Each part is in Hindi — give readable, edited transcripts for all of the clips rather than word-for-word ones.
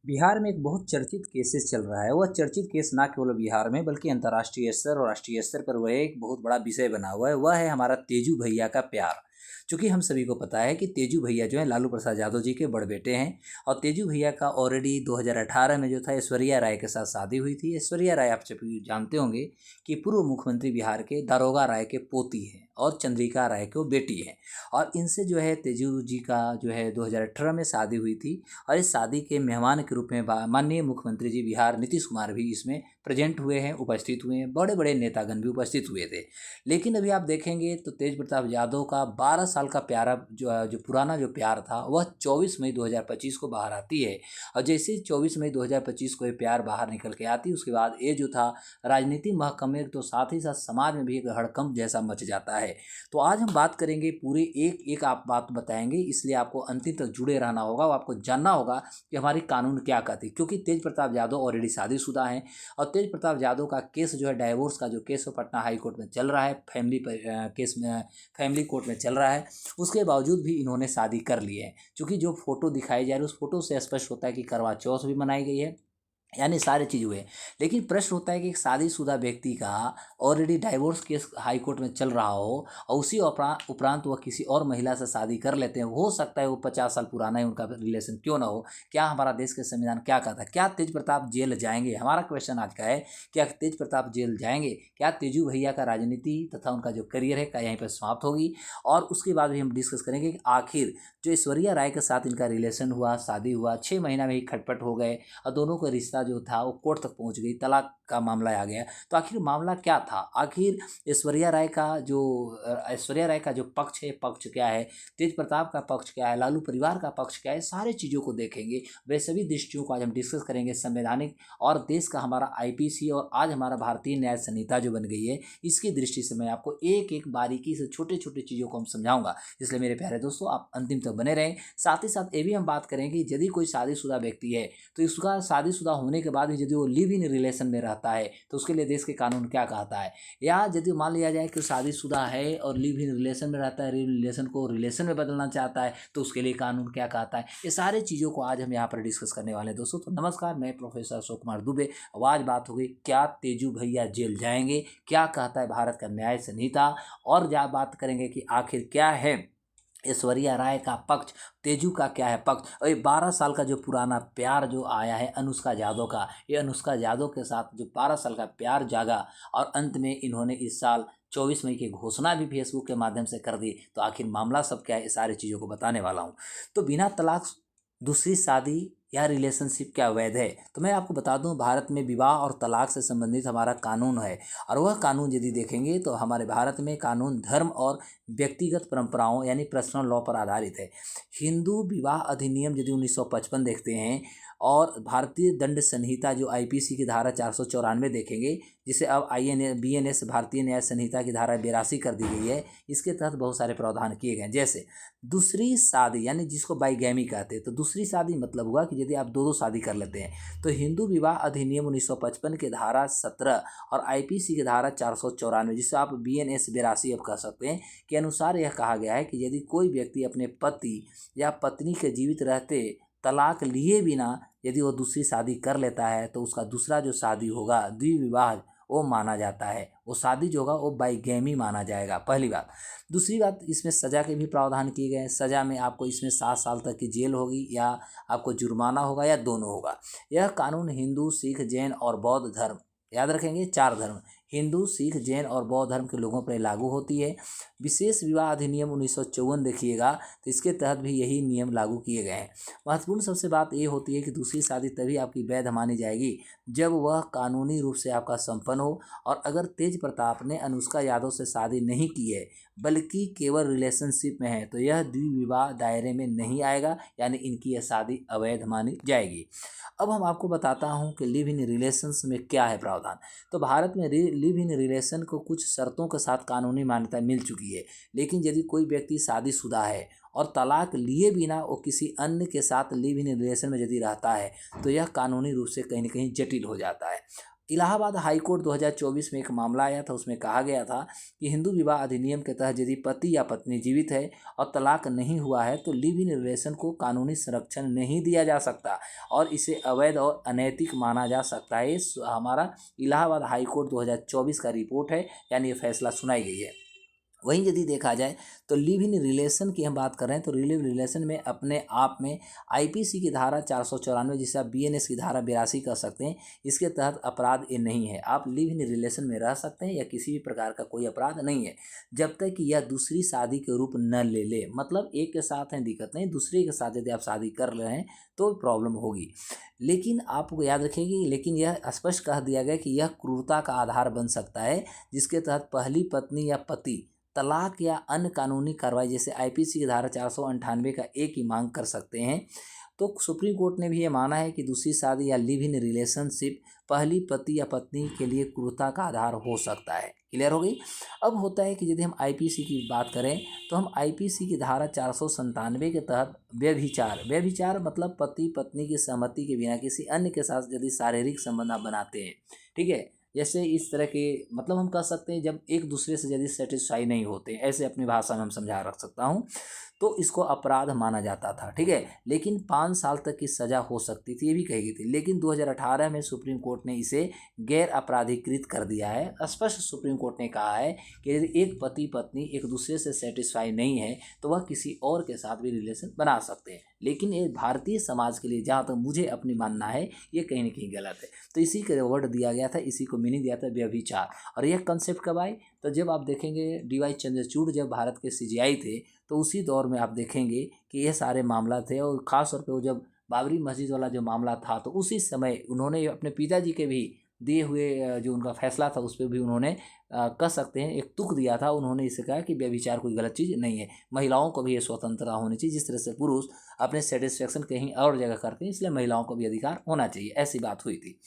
बिहार में एक बहुत चर्चित केसेस चल रहा है। वह चर्चित केस ना केवल बिहार में बल्कि अंतर्राष्ट्रीय स्तर और राष्ट्रीय स्तर पर वह एक बहुत बड़ा विषय बना हुआ है। वह है हमारा तेजू भैया का प्यार। चूँकि हम सभी को पता है कि तेजू भैया जो है लालू प्रसाद यादव जी के बड़े बेटे हैं और तेजू भैया का ऑलरेडी 2018 में जो था ऐश्वर्या राय के साथ शादी हुई थी। ऐश्वर्या राय आप सभी जानते होंगे कि पूर्व मुख्यमंत्री बिहार के दारोगा राय के पोती हैं और चंद्रिका राय के वो बेटी हैं। और इनसे जो है तेजू जी का जो है 2018 में शादी हुई थी। और इस शादी के मेहमान के रूप में माननीय मुख्यमंत्री जी बिहार नीतीश कुमार भी इसमें प्रेजेंट हुए हैं, उपस्थित हुए हैं। बड़े बड़े नेतागण भी उपस्थित हुए थे। लेकिन अभी आप देखेंगे तो तेज प्रताप यादव का 12 साल का प्यारा जो पुराना जो प्यार था वह 24 मई 2025 को बाहर आती है। और जैसे ही 24 मई 2025 को ये प्यार बाहर निकल के आती उसके बाद ये जो था राजनीति महकमे तो साथ ही साथ समाज में भी एक हड़कंप जैसा मच जाता है। तो आज हम बात करेंगे पूरे एक एक आप बात बताएंगे, इसलिए आपको अंतिम तक जुड़े रहना होगा। आपको जानना होगा कि हमारी कानून क्या कहती है, क्योंकि तेज प्रताप यादव ऑलरेडी शादीशुदा हैं और तेज प्रताप यादव का केस जो है डाइवोर्स का जो केस है पटना हाई कोर्ट में चल रहा है, फैमिली केस में फैमिली कोर्ट में चल रहा है। उसके बावजूद भी इन्होंने शादी कर ली है। क्योंकि जो फोटो दिखाई जा रही है उस फोटो से स्पष्ट होता है कि करवा चौथ भी मनाई गई है, यानी सारे चीज़ हुए। लेकिन प्रश्न होता है कि एक शादीशुदा व्यक्ति का already divorce case high court में चल रहा हो और उसी उपरांत वह किसी और महिला से शादी कर लेते हैं। हो सकता है वो 50 साल पुराना है उनका रिलेशन क्यों ना हो। क्या हमारा देश के संविधान क्या कहता है? क्या तेज प्रताप जेल जाएंगे? हमारा क्वेश्चन आज का है, क्या तेज प्रताप जेल जाएंगे? क्या तेजू भैया का राजनीति तथा उनका जो करियर है क्या यहीं पर समाप्त होगी? और उसके बाद भी हम डिस्कस करेंगे कि आखिर जो ऐश्वर्या राय के साथ इनका रिलेशन हुआ, शादी हुआ, 6 महीना में ही खटपट हो गए और दोनों का रिश्ता जो था वो कोर्ट तक पहुंच गई, तलाक का मामला आ गया। तो आखिर मामला क्या था? आखिर ऐश्वर्या राय का जो पक्ष है, पक्ष क्या है? तेज प्रताप का पक्ष क्या है? लालू परिवार का पक्ष क्या है? सारे चीज़ों को देखेंगे। वे सभी दृष्टियों को आज हम डिस्कस करेंगे। संवैधानिक और देश का हमारा आईपीसी और आज हमारा भारतीय न्याय संहिता जो बन गई है, इसकी दृष्टि से मैं आपको एक एक बारीकी से छोटे छोटे चीज़ों को हम समझाऊंगा। इसलिए मेरे प्यारे दोस्तों आप अंतिम तक बने रहें। साथ ही साथ ये भी हम बात करेंगे कि यदि कोई शादीशुदा व्यक्ति है तो इसका शादीशुदा होने के बाद भी यदि वो लिव इन रिलेशन में रहता है तो उसके लिए देश के कानून क्या कहता है। या यदि मान लिया जाए कि शादीशुदा है और लिव इन रिलेशन में रहता है, रिलेशन को रिलेशन में बदलना चाहता है तो उसके लिए कानून क्या कहता है। ये सारी चीज़ों को आज हम यहाँ पर डिस्कस करने वाले हैं दोस्तों। तो नमस्कार, मैं प्रोफेसर अशोक कुमार दुबे। आज बात हो गई क्या तेजू भैया जेल जाएंगे, क्या कहता है भारत का न्याय संहिता, और बात करेंगे कि आखिर क्या है ऐश्वर्या राय का पक्ष, तेजू का क्या है पक्ष। और ये 12 साल का जो पुराना प्यार जो आया है अनुष्का यादव का, ये अनुष्का यादव के साथ जो 12 साल का प्यार जागा और अंत में इन्होंने इस साल 24 मई की घोषणा भी फेसबुक के माध्यम से कर दी। तो आखिर मामला सब क्या है, ये सारी चीज़ों को बताने वाला हूँ। तो बिना तलाक, दूसरी शादी या रिलेशनशिप क्या वैध है? तो मैं आपको बता दूं, भारत में विवाह और तलाक से संबंधित हमारा कानून है। और वह कानून यदि देखेंगे तो हमारे भारत में कानून धर्म और व्यक्तिगत परंपराओं यानी पर्सनल लॉ पर आधारित है। हिंदू विवाह अधिनियम यदि 1955 देखते हैं और भारतीय दंड संहिता जो आईपीसी की धारा 494 देखेंगे, जिसे अब बीएनएस भारतीय न्याय संहिता की धारा 82 कर दी गई है, इसके तहत बहुत सारे प्रावधान किए गए। जैसे दूसरी शादी यानी जिसको बाइगैमी कहते हैं, तो दूसरी शादी मतलब हुआ कि यदि आप दो शादी कर लेते हैं तो हिंदू विवाह अधिनियम 1955 के धारा 17 और आईपीसी की धारा 494 जिसे आप बीएनएस 82 अब कह सकते हैं के अनुसार यह कहा गया है कि यदि कोई व्यक्ति अपने पति या पत्नी के जीवित रहते तलाक लिए बिना यदि वो दूसरी शादी कर लेता है तो उसका दूसरा जो शादी होगा द्विविवाह वो माना जाता है। वो शादी जो होगा वो बाइगैमी माना जाएगा, पहली बात। दूसरी बात, इसमें सज़ा के भी प्रावधान किए गए हैं। सज़ा में आपको इसमें 7 साल तक की जेल होगी या आपको जुर्माना होगा या दोनों होगा। यह कानून हिंदू, सिख, जैन और बौद्ध धर्म, याद रखेंगे 4 धर्म, हिंदू, सिख, जैन और बौद्ध धर्म के लोगों पर लागू होती है। विशेष विवाह अधिनियम 1954 देखिएगा तो इसके तहत भी यही नियम लागू किए गए हैं। महत्वपूर्ण सबसे बात ये होती है कि दूसरी शादी तभी आपकी वैध मानी जाएगी जब वह कानूनी रूप से आपका संपन्न हो। और अगर तेज प्रताप ने अनुष्का यादव से शादी नहीं की है बल्कि केवल रिलेशनशिप में है तो यह द्विविवाह दायरे में नहीं आएगा, यानी इनकी यह शादी अवैध मानी जाएगी। अब हम आपको बताता हूं कि लिव इन रिलेशंस में क्या है प्रावधान। तो भारत में लिव इन रिलेशन को कुछ शर्तों के साथ कानूनी मान्यता मिल चुकी है। लेकिन यदि कोई व्यक्ति शादीशुदा है और तलाक लिए बिना वो किसी अन्य के साथ लिव इन रिलेशन में यदि रहता है तो यह कानूनी रूप से कहीं न कहीं जटिल हो जाता है। इलाहाबाद हाई कोर्ट 2024 में एक मामला आया था, उसमें कहा गया था कि हिंदू विवाह अधिनियम के तहत यदि पति या पत्नी जीवित है और तलाक नहीं हुआ है तो लिव इन रिलेशन को कानूनी संरक्षण नहीं दिया जा सकता और इसे अवैध और अनैतिक माना जा सकता है। हमारा इलाहाबाद हाई कोर्ट 2024 का रिपोर्ट है, यानी ये फैसला सुनाई गई है। वहीं यदि देखा जाए तो लिव इन रिलेशन की हम बात कर रहे हैं तो लिव रिलेशन में अपने आप में आईपीसी की धारा 494, जिसे आप बीएनएस की धारा 82 कह सकते हैं, इसके तहत अपराध ये नहीं है। आप लिव इन रिलेशन में रह सकते हैं या किसी भी प्रकार का कोई अपराध नहीं है जब तक कि यह दूसरी शादी के रूप न ले ले। मतलब एक के साथ है दिक्कत नहीं, दूसरे के साथ यदि आप शादी कर रहे हैं तो प्रॉब्लम होगी। लेकिन आपको याद रखेंगे, लेकिन यह स्पष्ट कह दिया गया कि यह क्रूरता का आधार बन सकता है जिसके तहत पहली पत्नी या पति तलाक या अन्य कानूनी कार्रवाई जैसे आईपीसी की धारा 498 का एक ही मांग कर सकते हैं। तो सुप्रीम कोर्ट ने भी ये माना है कि दूसरी शादी या लिव इन रिलेशनशिप पहली पति या पत्नी के लिए क्रूरता का आधार हो सकता है। क्लियर हो गई। अब होता है कि यदि हम आईपीसी की बात करें तो हम आईपीसी की धारा 497 के तहत व्यभिचार मतलब पति पत्नी की सहमति के बिना किसी अन्य के साथ यदि शारीरिक संबंध आप बनाते हैं, ठीक है, जैसे इस तरह के, मतलब हम कह सकते हैं जब एक दूसरे से यदि सेटिस्फाई नहीं होते, ऐसे अपनी भाषा में हम समझा रख सकता हूँ, तो इसको अपराध माना जाता था। ठीक है, लेकिन 5 साल तक की सज़ा हो सकती थी, ये भी कही गई थी। लेकिन 2018 में सुप्रीम कोर्ट ने इसे गैर अपराधीकृत कर दिया है। स्पष्ट सुप्रीम कोर्ट ने कहा है कि यदि एक पति पत्नी एक दूसरे से सेटिस्फाई नहीं है तो वह किसी और के साथ भी रिलेशन बना सकते हैं। लेकिन ये भारतीय समाज के लिए, जहाँ तक मुझे अपनी मानना है, ये कहीं ना कहीं गलत है। तो इसी का वर्ड दिया गया था, इसी को मीनिंग दिया था व्यभिचार। और यह कंसेप्ट कब आई? तो जब आप देखेंगे डीवाई चंद्रचूड़ जब भारत के सीजीआई थे तो उसी दौर में आप देखेंगे कि ये सारे मामला थे। और ख़ास तौर पे वो जब बाबरी मस्जिद वाला जो मामला था तो उसी समय उन्होंने अपने पिताजी के भी दिए हुए जो उनका फैसला था उस पर भी उन्होंने कह सकते हैं एक तुक दिया था। उन्होंने इसे कहा कि व्यभिचार कोई गलत चीज़ नहीं है, महिलाओं को भी ये स्वतंत्रता होनी चाहिए। जिस तरह से पुरुष अपने सेटिस्फेक्शन कहीं और जगह करते हैं, इसलिए महिलाओं को भी अधिकार होना चाहिए, ऐसी बात हुई थी।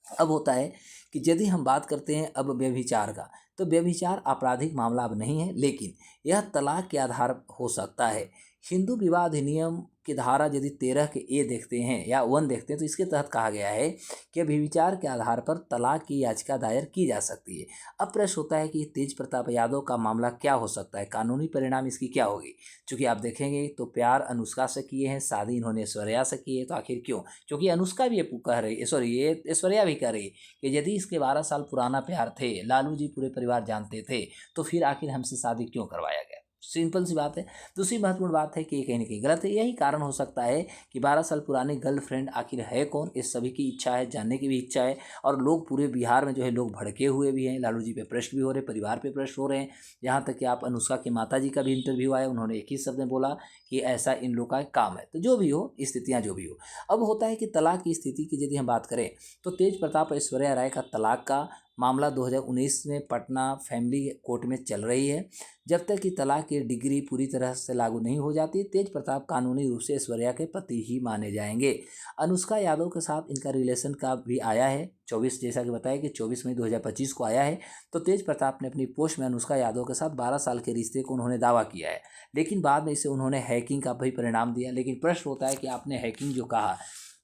अब होता है कि यदि हम बात करते हैं अब व्यभिचार का, तो व्यभिचार आपराधिक मामला अब नहीं है, लेकिन यह तलाक के आधार हो सकता है। हिंदू विवाह अधिनियम की धारा यदि 13 के ए देखते हैं या 1 देखते हैं तो इसके तहत कहा गया है कि व्यभिचार के आधार पर तलाक की याचिका दायर की जा सकती है। अब प्रश्न होता है कि तेज प्रताप यादव का मामला क्या हो सकता है, कानूनी परिणाम इसकी क्या होगी? चूँकि आप देखेंगे तो प्यार अनुष्का से किए हैं, शादी इन्होंने ऐश्वर्या से की है, तो आखिर क्यों? क्योंकि अनुष्का भी ये कह रही है, सॉरी ये ऐश्वर्या भी कह रही है कि यदि इसके 12 साल पुराना प्यार थे, लालू जी पूरे परिवार जानते थे, तो फिर आखिर हमसे शादी क्यों करवाया गया? सिंपल सी बात है। दूसरी महत्वपूर्ण बात है कि ये कहीं ना कहीं गलत है। यही कारण हो सकता है कि 12 साल पुरानी गर्लफ्रेंड आखिर है कौन, इस सभी की इच्छा है, जानने की भी इच्छा है। और लोग पूरे बिहार में जो है लोग भड़के हुए भी हैं, लालू जी पे प्रश्न भी हो रहे हैं, परिवार पे प्रश्न हो रहे हैं। यहाँ तक कि आप अनुष्का की माता जी का भी इंटरव्यू आया, उन्होंने एक ही शब्द में बोला कि ऐसा इन लोग का काम है। तो जो भी हो, स्थितियाँ जो भी हो, अब होता है कि तलाक की स्थिति की यदि हम बात करें तो तेज प्रताप ऐश्वर्या राय का तलाक का मामला 2019 में पटना फैमिली कोर्ट में चल रही है। जब तक कि तलाक की डिग्री पूरी तरह से लागू नहीं हो जाती, तेज प्रताप कानूनी रूप से ऐश्वर्या के पति ही माने जाएंगे। अनुष्का यादव के साथ इनका रिलेशन का भी आया है 24, जैसा कि बताया कि 24 मई 2025 को आया है। तो तेज प्रताप ने अपनी पोस्ट में अनुष्का यादव के साथ 12 साल के रिश्ते को उन्होंने दावा किया है, लेकिन बाद में इसे उन्होंने हैकिंग का भी परिणाम दिया। लेकिन प्रश्न होता है कि आपने हैकिंग जो कहा,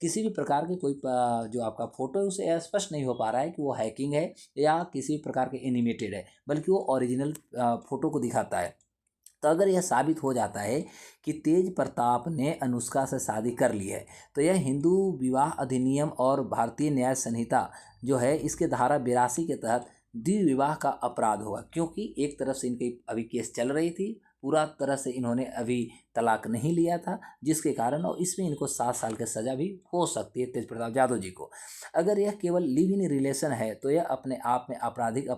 किसी भी प्रकार के कोई जो आपका फोटो है उसे स्पष्ट नहीं हो पा रहा है कि वो हैकिंग है या किसी प्रकार के एनिमेटेड है, बल्कि वो ओरिजिनल फोटो को दिखाता है। तो अगर यह साबित हो जाता है कि तेज प्रताप ने अनुष्का से शादी कर ली है तो यह हिंदू विवाह अधिनियम और भारतीय न्याय संहिता जो है इसके धारा 82 के तहत द्विविवाह का अपराध होगा। क्योंकि एक तरफ से इनकी अभी केस चल रही थी, पूरा तरह से इन्होंने अभी तलाक नहीं लिया था, जिसके कारण और इसमें इनको 7 साल की सज़ा भी हो सकती है तेज प्रताप यादव जी को। अगर यह केवल लिव इन रिलेशन है तो यह अपने आप में आपराधिक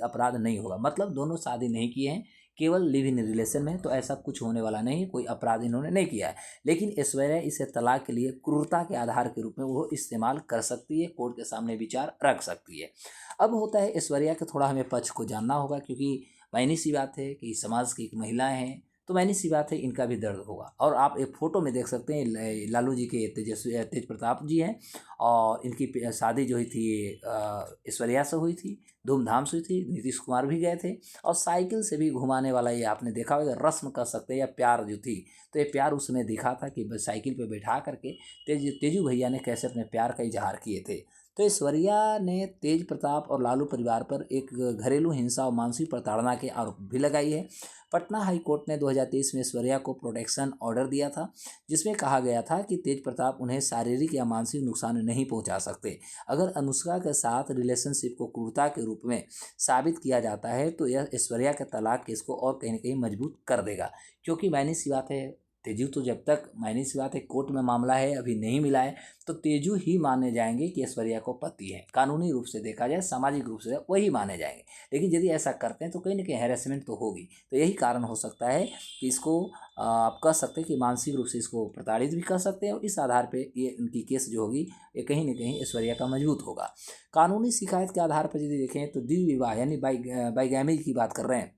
अपराध नहीं होगा। मतलब दोनों शादी नहीं किए हैं, केवल लिव इन रिलेशन में, तो ऐसा कुछ होने वाला नहीं है, कोई अपराध इन्होंने नहीं किया है। लेकिन ऐश्वर्या इसे तलाक के लिए क्रूरता के आधार के रूप में वो इस्तेमाल कर सकती है, कोर्ट के सामने विचार रख सकती है। अब होता है ऐश्वर्या के थोड़ा हमें पक्ष को जानना होगा, क्योंकि मायने सी बात है कि समाज की एक महिलाएं हैं, तो मायने सी बात है इनका भी दर्द होगा। और आप एक फ़ोटो में देख सकते हैं लालू जी के तेज प्रताप जी हैं और इनकी शादी जो हुई थी ऐश्वर्या से हुई थी। धूमधाम से हुई थी, नीतीश कुमार भी गए थे। और साइकिल से भी घुमाने वाला ये आपने देखा होगा, रस्म कर सकते हैं या प्यार जो थी, तो ये प्यार उसने दिखा था कि साइकिल पे बैठा करके तेजू भैया ने कैसे अपने प्यार का इजहार किए थे। तो ऐश्वर्या ने तेज प्रताप और लालू परिवार पर एक घरेलू हिंसा और मानसिक प्रताड़ना के आरोप भी लगाई है। पटना हाई कोर्ट ने 2023 में ऐश्वर्या को प्रोटेक्शन ऑर्डर दिया था, जिसमें कहा गया था कि तेज प्रताप उन्हें शारीरिक या मानसिक नुकसान नहीं पहुंचा सकते। अगर अनुष्का के साथ रिलेशनशिप को क्रूरता के रूप में साबित किया जाता है तो यह ऐश्वर्या के तलाक केस को और कहीं ना कहीं मजबूत कर देगा, क्योंकि मायने सी बात है, तेजू तो जब तक मायने सी बात है कोर्ट में मामला है अभी नहीं मिला है, तो तेजू ही माने जाएंगे कि ऐश्वर्या को पति है। कानूनी रूप से देखा जाए, सामाजिक रूप से वही माने जाएंगे। लेकिन यदि ऐसा करते हैं तो कहीं ना कहीं हैरेसमेंट तो होगी। तो यही कारण हो सकता है कि इसको आप कह सकते हैं कि मानसिक रूप से इसको प्रताड़ित भी कर सकते हैं, और इस आधार पे ये उनकी केस जो होगी ये कहीं ना कहीं ऐश्वर्या का मजबूत होगा। कानूनी शिकायत के आधार पर यदि देखें तो द्विविवाह विवाह यानी बाइगैमी की बात कर रहे हैं,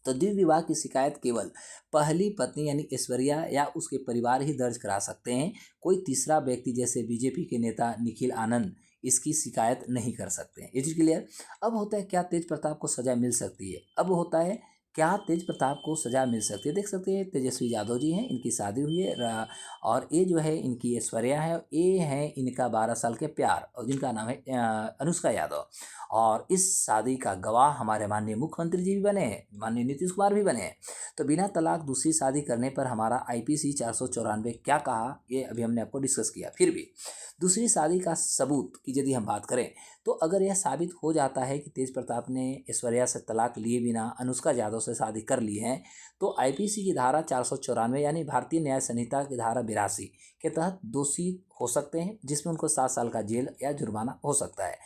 तो द्विविवाह विवाह की शिकायत केवल पहली पत्नी यानी ऐश्वर्या या उसके परिवार ही दर्ज करा सकते हैं। कोई तीसरा व्यक्ति जैसे बीजेपी के नेता निखिल आनंद इसकी शिकायत नहीं कर सकते हैं। ये चीज क्लियर। अब होता है क्या तेज प्रताप को सजा मिल सकती है, अब होता है क्या तेज प्रताप को सजा मिल सकती है। देख सकते हैं तेजस्वी यादव जी हैं, इनकी शादी हुई है और ये जो है इनकी ऐश्वर्या है, ये है इनका 12 साल के प्यार, और जिनका नाम है अनुष्का यादव। और इस शादी का गवाह हमारे माननीय मुख्यमंत्री जी भी बने हैं, माननीय नीतीश कुमार भी बने हैं। तो बिना तलाक दूसरी शादी करने पर हमारा IPC 494 क्या कहा, ये अभी हमने आपको डिस्कस किया। फिर भी दूसरी शादी का सबूत की यदि हम बात करें तो अगर यह साबित हो जाता है कि तेज प्रताप ने ऐश्वर्या से तलाक लिए बिना अनुष्का यादव से शादी कर ली है, तो IPC की धारा 494 यानी भारतीय न्याय संहिता की धारा 82 के तहत दोषी हो सकते हैं, जिसमें उनको 7 साल का जेल या जुर्माना हो सकता है।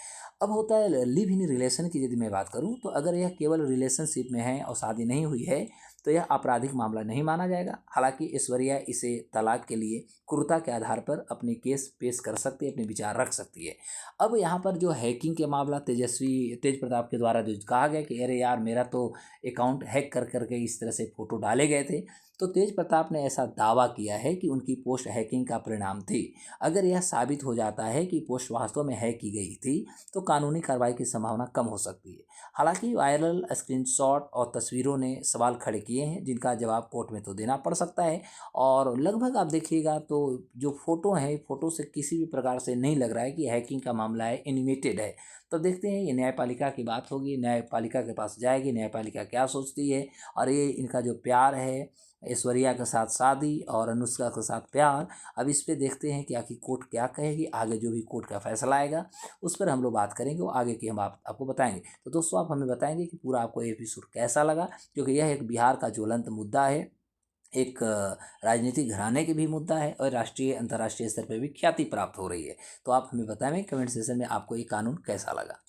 अब होता है लिव इन रिलेशन की यदि मैं बात करूं, तो अगर यह केवल रिलेशनशिप में है और शादी नहीं हुई है तो यह आपराधिक मामला नहीं माना जाएगा। हालांकि ऐश्वर्या इसे तलाक के लिए क्रूरता के आधार पर अपनी केस पेश कर सकती है, अपने विचार रख सकती है। अब यहाँ पर जो हैकिंग के मामला तेज प्रताप के द्वारा जो कहा गया कि अरे यार मेरा तो अकाउंट हैक कर करके इस तरह से फोटो डाले गए थे, तो तेज प्रताप ने ऐसा दावा किया है कि उनकी पोस्ट हैकिंग का परिणाम थी। अगर यह साबित हो जाता है कि पोस्ट वास्तव में हैक की गई थी तो कानूनी कार्रवाई की संभावना कम हो सकती है। हालांकि वायरल स्क्रीनशॉट और तस्वीरों ने सवाल खड़े किए हैं, जिनका जवाब कोर्ट में तो देना पड़ सकता है। और लगभग आप देखिएगा तो जो फोटो है, फोटो से किसी भी प्रकार से नहीं लग रहा है कि हैकिंग का मामला है, एनिमेटेड है। तो देखते हैं, ये न्यायपालिका की बात होगी, न्यायपालिका के पास जाएगी, न्यायपालिका क्या सोचती है। और ये इनका जो प्यार है, ऐश्वर्या के साथ शादी और अनुष्का के साथ प्यार, अब इस पे देखते हैं कि आखिर कोर्ट क्या कहेगी। आगे जो भी कोर्ट का फैसला आएगा उस पर हम लोग बात करेंगे, वो आगे की हम आपको बताएंगे। तो दोस्तों आप हमें बताएंगे कि पूरा आपको एपिसोड कैसा लगा, क्योंकि यह एक बिहार का ज्वलंत मुद्दा है, एक राजनीतिक घराने के भी मुद्दा है, और राष्ट्रीय अंतर्राष्ट्रीय स्तर पर भी ख्याति प्राप्त हो रही है। तो आप हमें बताएं कमेंट सेशन में आपको ये कानून कैसा लगा।